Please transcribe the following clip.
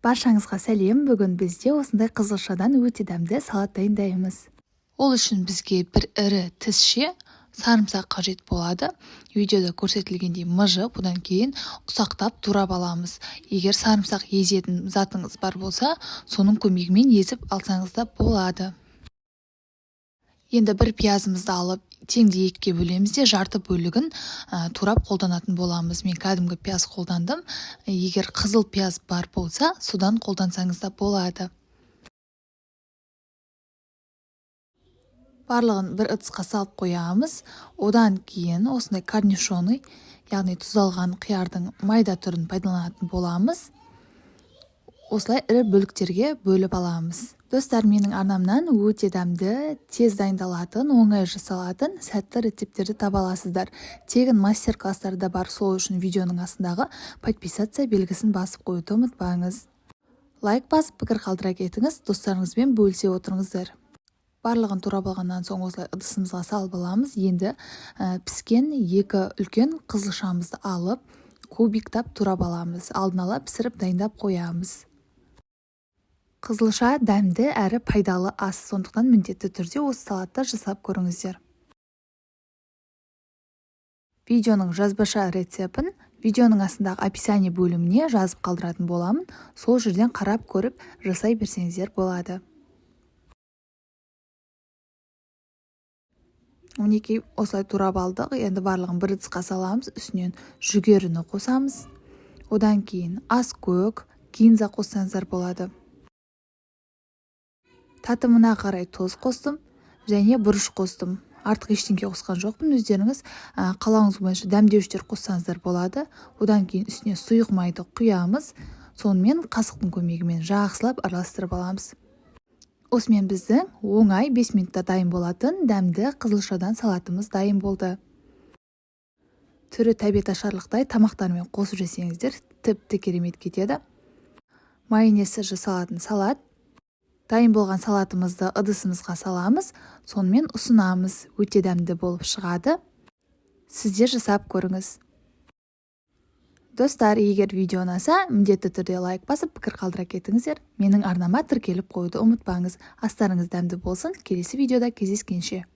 Баршаңызға сәлем. Бүгін бізде осындай қызылшадан өте дәмді салат дайындаймыз. Ол үшін бізге бір ірі тісше сарымсақ қажет болады. Видеода көрсетілгендей мыжы, бұдан кейін ұсақтап турап аламыз. Егер сарымсақ езетін затыңыз бар болса, соның көмегімен езіп алсаңыз да болады. Енді бір пиязымызды алып, теңдей екіге бөлеміз де жарты бөлігін турап қолданатын боламыз. Мен кәдімгі пияз қолдандым. Егер қызыл пияз бар болса, содан қолдансаңыз да болады. Барлығын бір ыдысқа салып қоямыз. Одан кейін осындай корнишоны, яғни тұздалған қиярдың майда түрін пайдаланатын боламыз. Осылай ірі бөліктерге бөліп аламыз. Достар, менің арнамнан өте дәмді, тез дайындалатын, оңай жасалатын сәтті рецептерді таба аласыздар. Тегін мастер-класстары да бар, сол үшін видеоның астындағы подписаться белгісін басып қоюды ұмытпаңыз. Лайк басып пікір қалдыра кетіңіз, достарыңызбен бөлісе отырыңыздар. Барлығын турап алғаннан соң осылай ыдысымызға салып аламыз. Енді піскен екі үлкен қызылшамызды алып, кубиктап турап аламыз. Алдын ала пісіріп дайындап қоямыз. Қызылша дәмді әрі пайдалы ас, сондықтан міндетті түрде осы салатты жасап көріңіздер. Видеоның жазбаша рецептін видеоның астындағы описание бөліміне жазып қалдыратын боламын. Сол жерден қарап көріп жасай берсеңіздер болады. Мінекей осылай турап алдық. Енді барлығын бір ыдысқа саламыз, үстінен жүгеріні қосамыз. Одан кейін аскөк, кинза қоссаңыздар болады. Татымына қарай тоз қостым және бұрыш қостым. Артық ештеңке қосқан жоқпын. Өздеріңіз қалауыңыз бойынша дәмдеуіштер қоссаңыздар болады. Одан кейін үстіне сұйық майды құямыз. Сонымен қасықтың көмегімен жақсылап араластырып аламыз. Осымен біздің оңай 5 минутта дайын болатын дәмді қызылшадан салатымыз дайын болды. Түрі тәбет ашарлықтай тамақтармен қосып жесеңіздер тіпті керемет кетеді. Майонезсіз жасалатын салат. Дайын болған салатымызды ыдысымызға саламыз, сонымен ұсынамыз. Өте дәмді болып шығады. Сіздер жасап көріңіз. Достар, егер видео ұнаса, міндетті түрде лайк басып пікір қалдыра кетіңіздер. Менің арнама тіркеліп қоюды ұмытпаңыз. Астарыңыз дәмді болсын. Келесі видеода кездескенше.